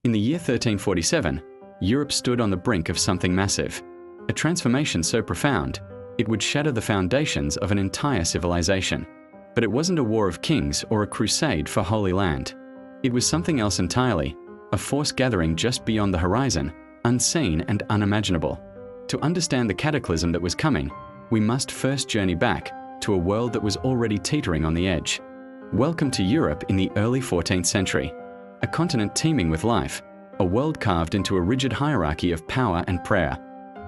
In the year 1347, Europe stood on the brink of something massive, a transformation so profound, it would shatter the foundations of an entire civilization. But it wasn't a war of kings or a crusade for Holy Land. It was something else entirely, a force gathering just beyond the horizon, unseen and unimaginable. To understand the cataclysm that was coming, we must first journey back to a world that was already teetering on the edge. Welcome to Europe in the early 14th century, a continent teeming with life, a world carved into a rigid hierarchy of power and prayer.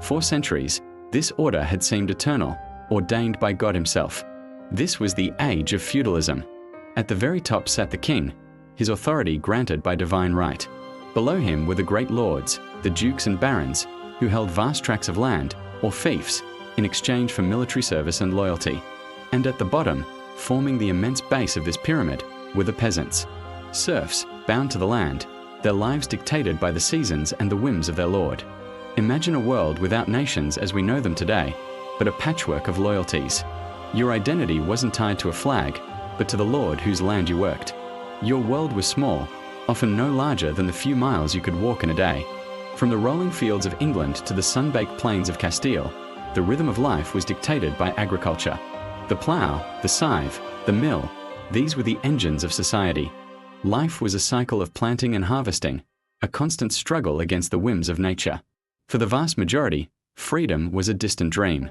For centuries, this order had seemed eternal, ordained by God himself. This was the age of feudalism. At the very top sat the king, his authority granted by divine right. Below him were the great lords, the dukes and barons, who held vast tracts of land, or fiefs, in exchange for military service and loyalty. And at the bottom, forming the immense base of this pyramid, were the peasants, serfs bound to the land, their lives dictated by the seasons and the whims of their lord. Imagine a world without nations as we know them today, but a patchwork of loyalties. Your identity wasn't tied to a flag, but to the Lord whose land you worked. Your world was small, often no larger than the few miles you could walk in a day. From the rolling fields of England to the sun-baked plains of Castile, the rhythm of life was dictated by agriculture. The plough, the scythe, the mill, these were the engines of society. Life was a cycle of planting and harvesting, a constant struggle against the whims of nature. For the vast majority, freedom was a distant dream.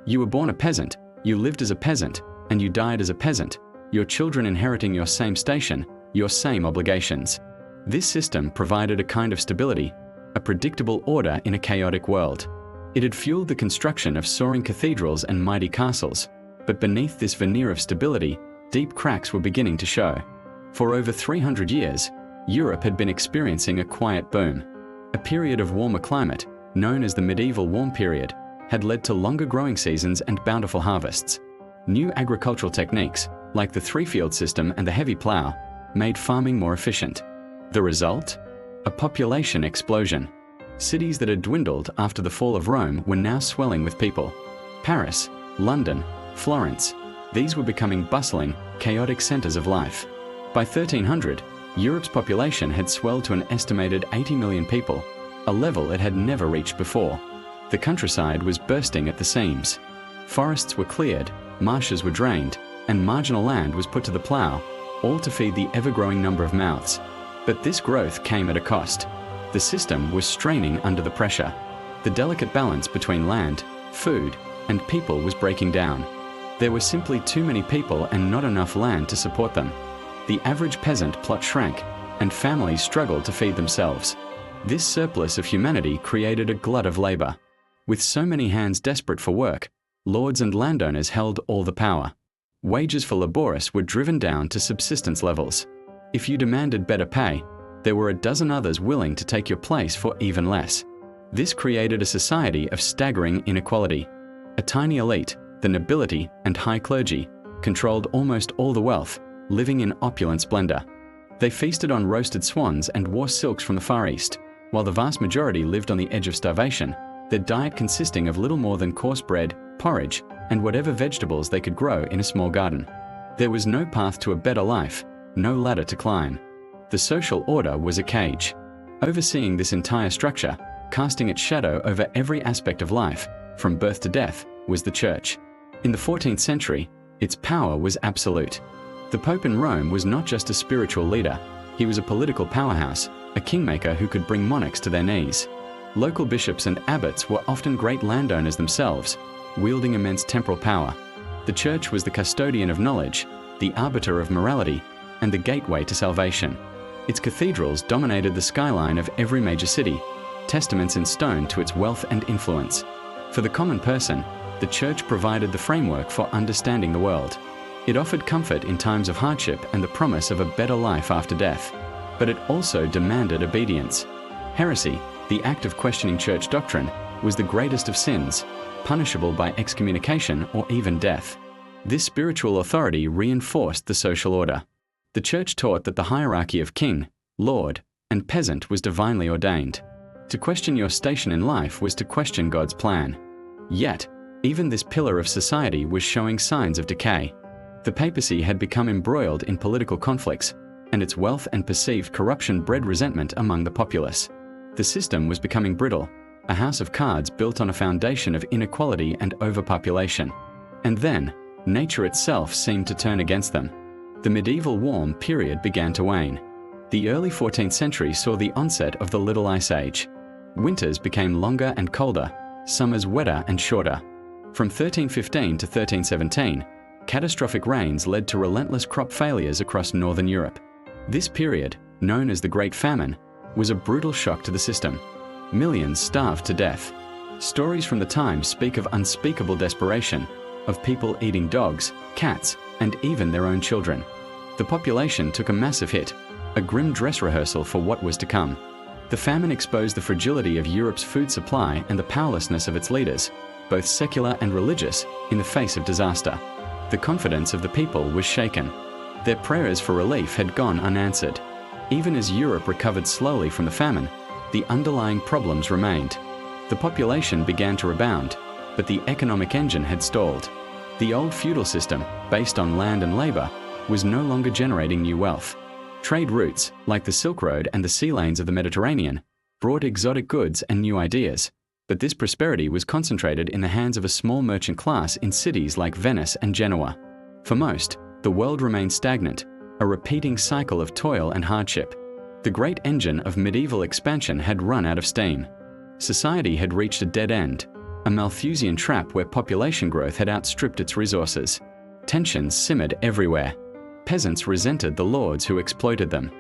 You were born a peasant, you lived as a peasant, and you died as a peasant, your children inheriting your same station, your same obligations. This system provided a kind of stability, a predictable order in a chaotic world. It had fueled the construction of soaring cathedrals and mighty castles, but beneath this veneer of stability, deep cracks were beginning to show. For over 300 years, Europe had been experiencing a quiet boom. A period of warmer climate, known as the medieval warm period, had led to longer growing seasons and bountiful harvests. New agricultural techniques, like the three-field system and the heavy plough, made farming more efficient. The result? A population explosion. Cities that had dwindled after the fall of Rome were now swelling with people. Paris, London, Florence, these were becoming bustling, chaotic centers of life. By 1300, Europe's population had swelled to an estimated 80 million people, a level it had never reached before. The countryside was bursting at the seams. Forests were cleared, marshes were drained, and marginal land was put to the plough, all to feed the ever-growing number of mouths. But this growth came at a cost. The system was straining under the pressure. The delicate balance between land, food, and people was breaking down. There were simply too many people and not enough land to support them. The average peasant plot shrank, and families struggled to feed themselves. This surplus of humanity created a glut of labor. With so many hands desperate for work, lords and landowners held all the power. Wages for laborious were driven down to subsistence levels. If you demanded better pay, there were a dozen others willing to take your place for even less. This created a society of staggering inequality. A tiny elite, the nobility and high clergy, controlled almost all the wealth, living in opulent splendor. They feasted on roasted swans and wore silks from the Far East, while the vast majority lived on the edge of starvation, their diet consisting of little more than coarse bread, porridge, and whatever vegetables they could grow in a small garden. There was no path to a better life, no ladder to climb. The social order was a cage. Overseeing this entire structure, casting its shadow over every aspect of life, from birth to death, was the Church. In the 14th century, its power was absolute. The Pope in Rome was not just a spiritual leader, he was a political powerhouse, a kingmaker who could bring monarchs to their knees. Local bishops and abbots were often great landowners themselves, wielding immense temporal power. The Church was the custodian of knowledge, the arbiter of morality, and the gateway to salvation. Its cathedrals dominated the skyline of every major city, testaments in stone to its wealth and influence. For the common person, the Church provided the framework for understanding the world. It offered comfort in times of hardship and the promise of a better life after death. But it also demanded obedience. Heresy, the act of questioning church doctrine, was the greatest of sins, punishable by excommunication or even death. This spiritual authority reinforced the social order. The Church taught that the hierarchy of king, lord, and peasant was divinely ordained. To question your station in life was to question God's plan. Yet, even this pillar of society was showing signs of decay. The papacy had become embroiled in political conflicts, and its wealth and perceived corruption bred resentment among the populace. The system was becoming brittle, a house of cards built on a foundation of inequality and overpopulation. And then, nature itself seemed to turn against them. The medieval warm period began to wane. The early 14th century saw the onset of the Little Ice Age. Winters became longer and colder, summers wetter and shorter. From 1315 to 1317, catastrophic rains led to relentless crop failures across northern Europe. This period, known as the Great Famine, was a brutal shock to the system. Millions starved to death. Stories from the time speak of unspeakable desperation, of people eating dogs, cats, and even their own children. The population took a massive hit, a grim dress rehearsal for what was to come. The famine exposed the fragility of Europe's food supply and the powerlessness of its leaders, both secular and religious, in the face of disaster. The confidence of the people was shaken. Their prayers for relief had gone unanswered. Even as Europe recovered slowly from the famine, the underlying problems remained. The population began to rebound, but the economic engine had stalled. The old feudal system, based on land and labor, was no longer generating new wealth. Trade routes, like the Silk Road and the sea lanes of the Mediterranean, brought exotic goods and new ideas, but this prosperity was concentrated in the hands of a small merchant class in cities like Venice and Genoa. For most, the world remained stagnant, a repeating cycle of toil and hardship. The great engine of medieval expansion had run out of steam. Society had reached a dead end, a Malthusian trap where population growth had outstripped its resources. Tensions simmered everywhere. Peasants resented the lords who exploited them.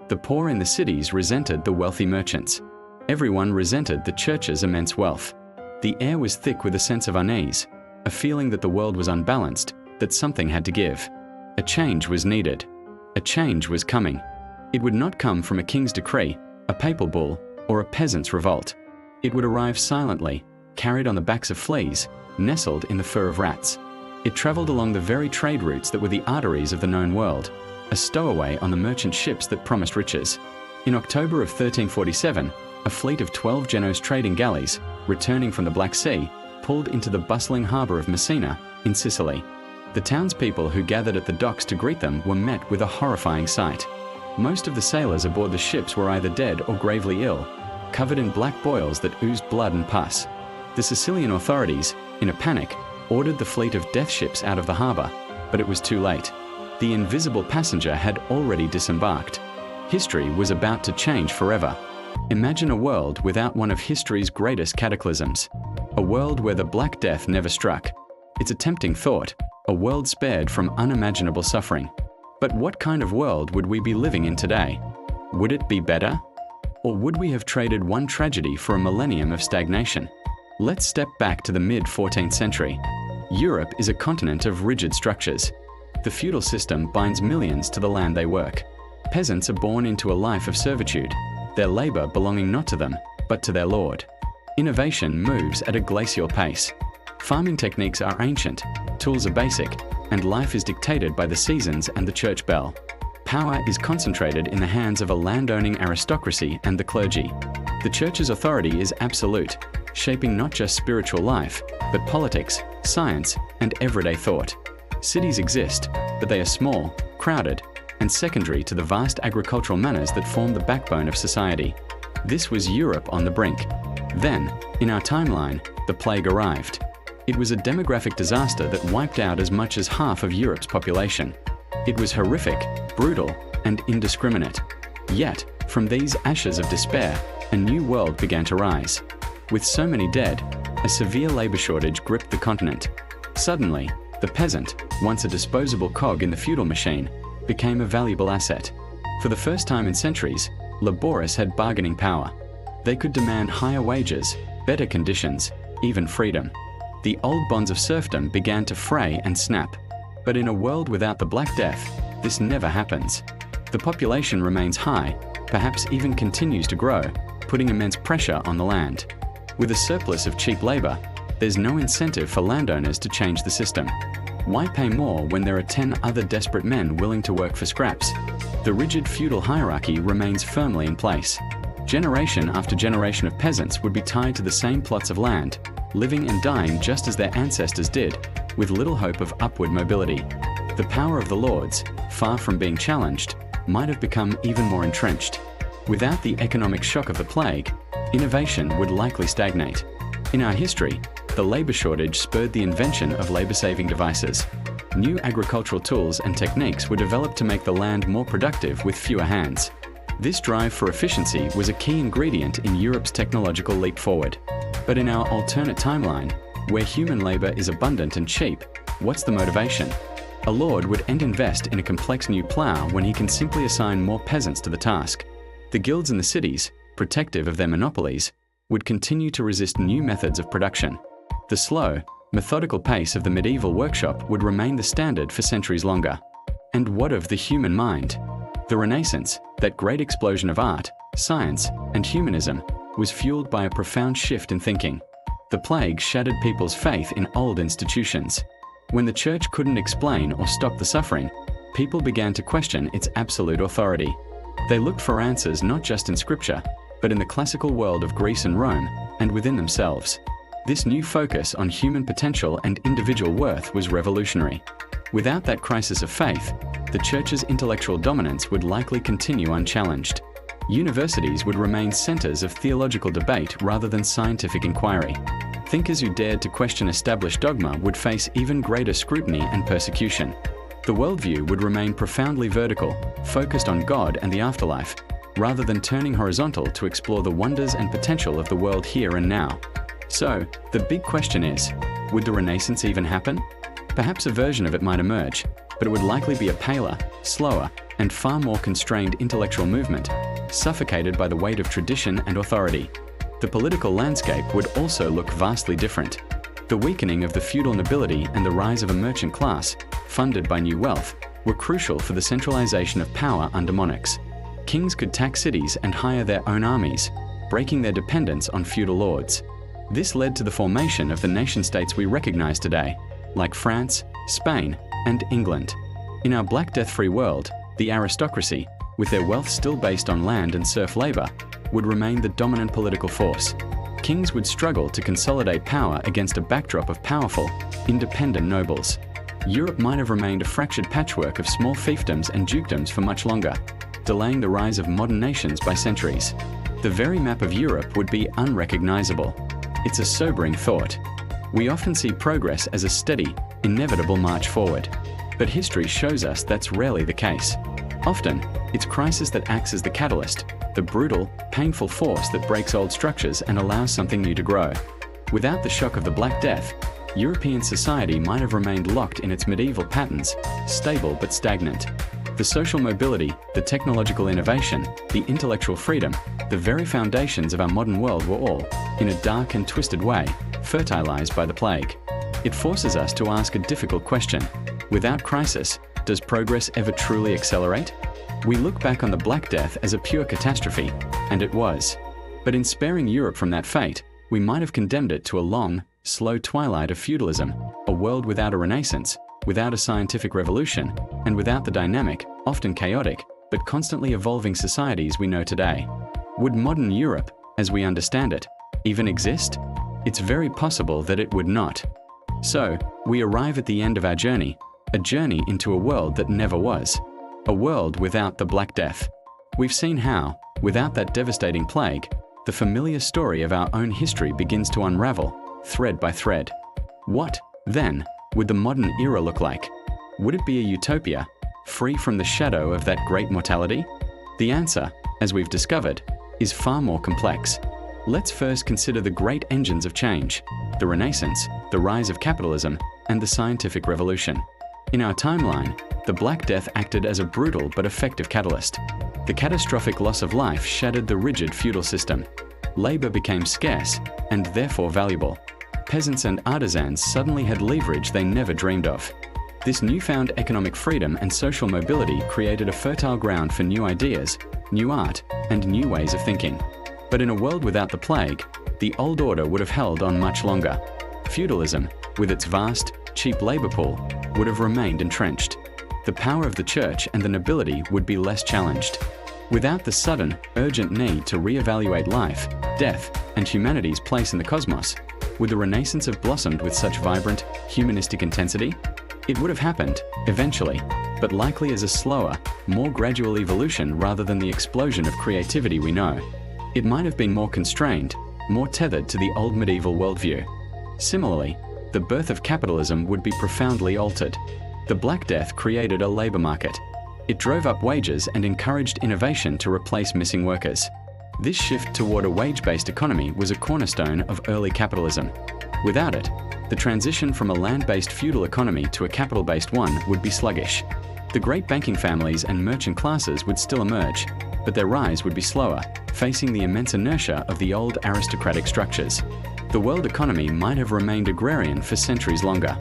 The poor in the cities resented the wealthy merchants. Everyone resented the church's immense wealth. The air was thick with a sense of unease, a feeling that the world was unbalanced, that something had to give. A change was needed. A change was coming. It would not come from a king's decree, a papal bull, or a peasant's revolt. It would arrive silently, carried on the backs of fleas, nestled in the fur of rats. It traveled along the very trade routes that were the arteries of the known world, a stowaway on the merchant ships that promised riches. In October of 1347, a fleet of 12 Genoese trading galleys, returning from the Black Sea, pulled into the bustling harbour of Messina, in Sicily. The townspeople who gathered at the docks to greet them were met with a horrifying sight. Most of the sailors aboard the ships were either dead or gravely ill, covered in black boils that oozed blood and pus. The Sicilian authorities, in a panic, ordered the fleet of death ships out of the harbour, but it was too late. The invisible passenger had already disembarked. History was about to change forever. Imagine a world without one of history's greatest cataclysms. A world where the Black Death never struck. It's a tempting thought, a world spared from unimaginable suffering. But what kind of world would we be living in today? Would it be better? Or would we have traded one tragedy for a millennium of stagnation? Let's step back to the mid-14th century. Europe is a continent of rigid structures. The feudal system binds millions to the land they work. Peasants are born into a life of servitude, their labor belonging not to them, but to their lord. Innovation moves at a glacial pace. Farming techniques are ancient, tools are basic, and life is dictated by the seasons and the church bell. Power is concentrated in the hands of a landowning aristocracy and the clergy. The church's authority is absolute, shaping not just spiritual life, but politics, science, and everyday thought. Cities exist, but they are small, crowded, and secondary to the vast agricultural manners that form the backbone of society. This was Europe on the brink. Then, in our timeline, the plague arrived. It was a demographic disaster that wiped out as much as half of Europe's population. It was horrific, brutal, and indiscriminate. Yet, from these ashes of despair, a new world began to rise. With so many dead, a severe labor shortage gripped the continent. Suddenly, the peasant, once a disposable cog in the feudal machine, became a valuable asset. For the first time in centuries, labourists had bargaining power. They could demand higher wages, better conditions, even freedom. The old bonds of serfdom began to fray and snap. But in a world without the Black Death, this never happens. The population remains high, perhaps even continues to grow, putting immense pressure on the land. With a surplus of cheap labor, there's no incentive for landowners to change the system. Why pay more when there are 10 other desperate men willing to work for scraps? The rigid feudal hierarchy remains firmly in place. Generation after generation of peasants would be tied to the same plots of land, living and dying just as their ancestors did, with little hope of upward mobility. The power of the lords, far from being challenged, might have become even more entrenched. Without the economic shock of the plague, innovation would likely stagnate. In our history, the labor shortage spurred the invention of labor-saving devices. New agricultural tools and techniques were developed to make the land more productive with fewer hands. This drive for efficiency was a key ingredient in Europe's technological leap forward. But in our alternate timeline, where human labor is abundant and cheap, what's the motivation? A lord would invest in a complex new plough when he can simply assign more peasants to the task. The guilds in the cities, protective of their monopolies, would continue to resist new methods of production. The slow, methodical pace of the medieval workshop would remain the standard for centuries longer. And what of the human mind? The Renaissance, that great explosion of art, science, and humanism, was fueled by a profound shift in thinking. The plague shattered people's faith in old institutions. When the church couldn't explain or stop the suffering, people began to question its absolute authority. They looked for answers not just in scripture, but in the classical world of Greece and Rome, and within themselves. This new focus on human potential and individual worth was revolutionary. Without that crisis of faith, the church's intellectual dominance would likely continue unchallenged. Universities would remain centers of theological debate rather than scientific inquiry. Thinkers who dared to question established dogma would face even greater scrutiny and persecution. The worldview would remain profoundly vertical, focused on God and the afterlife, rather than turning horizontal to explore the wonders and potential of the world here and now. So, the big question is, would the Renaissance even happen? Perhaps a version of it might emerge, but it would likely be a paler, slower, and far more constrained intellectual movement, suffocated by the weight of tradition and authority. The political landscape would also look vastly different. The weakening of the feudal nobility and the rise of a merchant class, funded by new wealth, were crucial for the centralization of power under monarchs. Kings could tax cities and hire their own armies, breaking their dependence on feudal lords. This led to the formation of the nation-states we recognize today, like France, Spain, and England. In our Black Death-free world, the aristocracy, with their wealth still based on land and serf labor, would remain the dominant political force. Kings would struggle to consolidate power against a backdrop of powerful, independent nobles. Europe might have remained a fractured patchwork of small fiefdoms and dukedoms for much longer, delaying the rise of modern nations by centuries. The very map of Europe would be unrecognizable. It's a sobering thought. We often see progress as a steady, inevitable march forward. But history shows us that's rarely the case. Often, it's crisis that acts as the catalyst, the brutal, painful force that breaks old structures and allows something new to grow. Without the shock of the Black Death, European society might have remained locked in its medieval patterns, stable but stagnant. The social mobility, the technological innovation, the intellectual freedom, the very foundations of our modern world were all, in a dark and twisted way, fertilized by the plague. It forces us to ask a difficult question. Without crisis, does progress ever truly accelerate? We look back on the Black Death as a pure catastrophe, and it was. But in sparing Europe from that fate, we might have condemned it to a long, slow twilight of feudalism, a world without a renaissance, without a scientific revolution, and without the dynamic, often chaotic, but constantly evolving societies we know today. Would modern Europe, as we understand it, even exist? It's very possible that it would not. So, we arrive at the end of our journey, a journey into a world that never was, a world without the Black Death. We've seen how, without that devastating plague, the familiar story of our own history begins to unravel, thread by thread. What, then, would the modern era look like? Would it be a utopia, free from the shadow of that great mortality? The answer, as we've discovered, is far more complex. Let's first consider the great engines of change, the Renaissance, the rise of capitalism, and the scientific revolution. In our timeline, the Black Death acted as a brutal but effective catalyst. The catastrophic loss of life shattered the rigid feudal system. Labor became scarce, and therefore valuable. Peasants and artisans suddenly had leverage they never dreamed of. This newfound economic freedom and social mobility created a fertile ground for new ideas, new art, and new ways of thinking. But in a world without the plague, the old order would have held on much longer. Feudalism, with its vast, cheap labor pool, would have remained entrenched. The power of the church and the nobility would be less challenged. Without the sudden, urgent need to reevaluate life, death, and humanity's place in the cosmos, would the Renaissance have blossomed with such vibrant, humanistic intensity? It would have happened, eventually, but likely as a slower, more gradual evolution rather than the explosion of creativity we know. It might have been more constrained, more tethered to the old medieval worldview. Similarly, the birth of capitalism would be profoundly altered. The Black Death created a labor market. It drove up wages and encouraged innovation to replace missing workers. This shift toward a wage-based economy was a cornerstone of early capitalism. Without it, the transition from a land-based feudal economy to a capital-based one would be sluggish. The great banking families and merchant classes would still emerge, but their rise would be slower, facing the immense inertia of the old aristocratic structures. The world economy might have remained agrarian for centuries longer.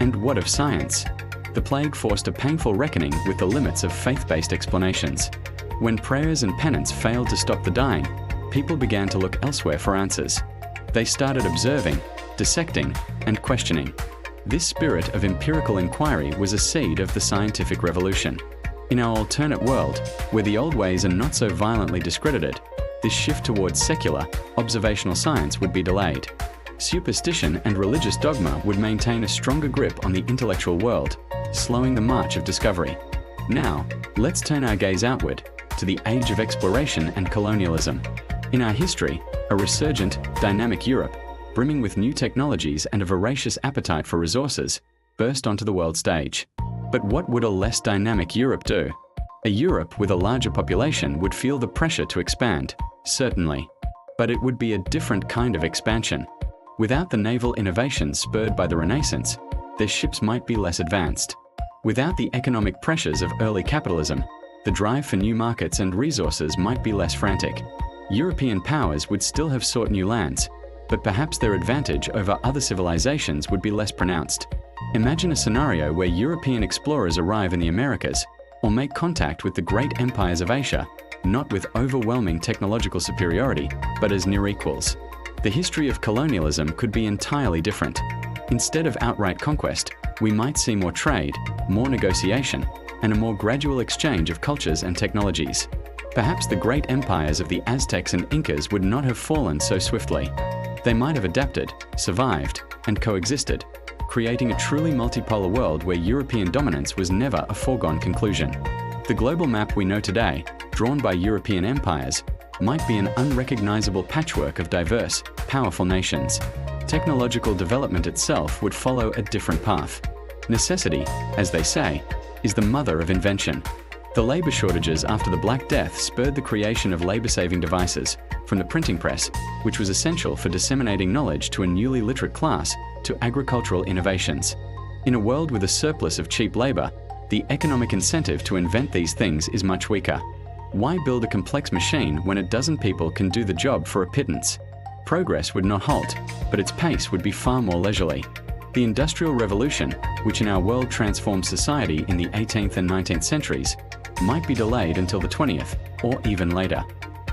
And what of science? The plague forced a painful reckoning with the limits of faith-based explanations. When prayers and penance failed to stop the dying, people began to look elsewhere for answers. They started observing, dissecting, and questioning. This spirit of empirical inquiry was a seed of the scientific revolution. In our alternate world, where the old ways are not so violently discredited, this shift towards secular, observational science would be delayed. Superstition and religious dogma would maintain a stronger grip on the intellectual world, slowing the march of discovery. Now, let's turn our gaze outward, to the age of exploration and colonialism. In our history, a resurgent, dynamic Europe, brimming with new technologies and a voracious appetite for resources, burst onto the world stage. But what would a less dynamic Europe do? A Europe with a larger population would feel the pressure to expand, certainly. But it would be a different kind of expansion. Without the naval innovations spurred by the Renaissance, their ships might be less advanced. Without the economic pressures of early capitalism, the drive for new markets and resources might be less frantic. European powers would still have sought new lands, but perhaps their advantage over other civilizations would be less pronounced. Imagine a scenario where European explorers arrive in the Americas, or make contact with the great empires of Asia, not with overwhelming technological superiority, but as near equals. The history of colonialism could be entirely different. Instead of outright conquest, we might see more trade, more negotiation, and a more gradual exchange of cultures and technologies. Perhaps the great empires of the Aztecs and Incas would not have fallen so swiftly. They might have adapted, survived, and coexisted, creating a truly multipolar world where European dominance was never a foregone conclusion. The global map we know today, drawn by European empires, might be an unrecognizable patchwork of diverse, powerful nations. Technological development itself would follow a different path. Necessity, as they say, is the mother of invention. The labor shortages after the Black Death spurred the creation of labor-saving devices, from the printing press, which was essential for disseminating knowledge to a newly literate class, to agricultural innovations. In a world with a surplus of cheap labor, the economic incentive to invent these things is much weaker. Why build a complex machine when a dozen people can do the job for a pittance? Progress would not halt, but its pace would be far more leisurely. The Industrial Revolution, which in our world transformed society in the 18th and 19th centuries, might be delayed until the 20th, or even later.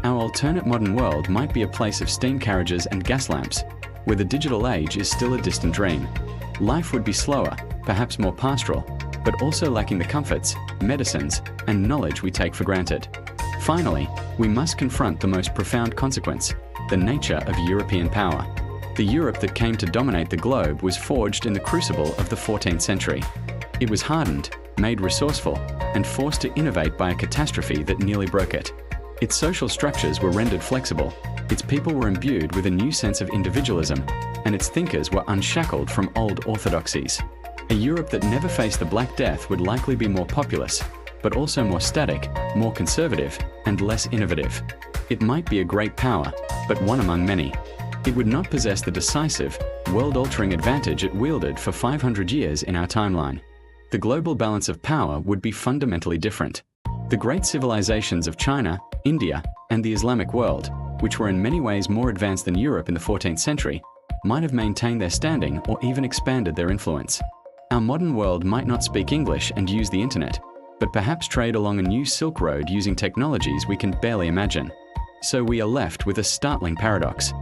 Our alternate modern world might be a place of steam carriages and gas lamps, where the digital age is still a distant dream. Life would be slower, perhaps more pastoral, but also lacking the comforts, medicines, and knowledge we take for granted. Finally, we must confront the most profound consequence, the nature of European power. The Europe that came to dominate the globe was forged in the crucible of the 14th century. It was hardened, made resourceful, and forced to innovate by a catastrophe that nearly broke it. Its social structures were rendered flexible, its people were imbued with a new sense of individualism, and its thinkers were unshackled from old orthodoxies. A Europe that never faced the Black Death would likely be more populous, but also more static, more conservative, and less innovative. It might be a great power, but one among many. It would not possess the decisive, world-altering advantage it wielded for 500 years in our timeline. The global balance of power would be fundamentally different. The great civilizations of China, India, and the Islamic world, which were in many ways more advanced than Europe in the 14th century, might have maintained their standing or even expanded their influence. Our modern world might not speak English and use the internet, but perhaps trade along a new Silk Road using technologies we can barely imagine. So we are left with a startling paradox.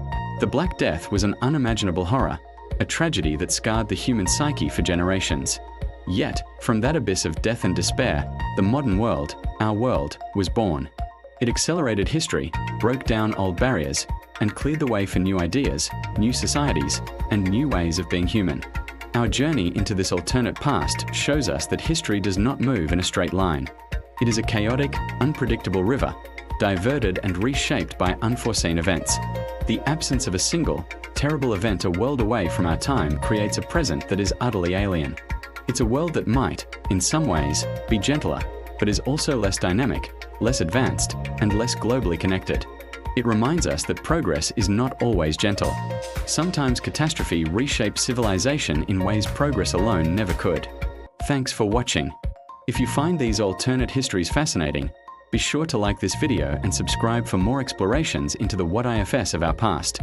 The Black Death was an unimaginable horror, a tragedy that scarred the human psyche for generations. Yet, from that abyss of death and despair, the modern world, our world, was born. It accelerated history, broke down old barriers, and cleared the way for new ideas, new societies, and new ways of being human. Our journey into this alternate past shows us that history does not move in a straight line. It is a chaotic, unpredictable river, diverted and reshaped by unforeseen events. The absence of a single, terrible event a world away from our time creates a present that is utterly alien. It's a world that might, in some ways, be gentler, but is also less dynamic, less advanced, and less globally connected. It reminds us that progress is not always gentle. Sometimes catastrophe reshapes civilization in ways progress alone never could. Thanks for watching. If you find these alternate histories fascinating, be sure to like this video and subscribe for more explorations into the what-ifs of our past.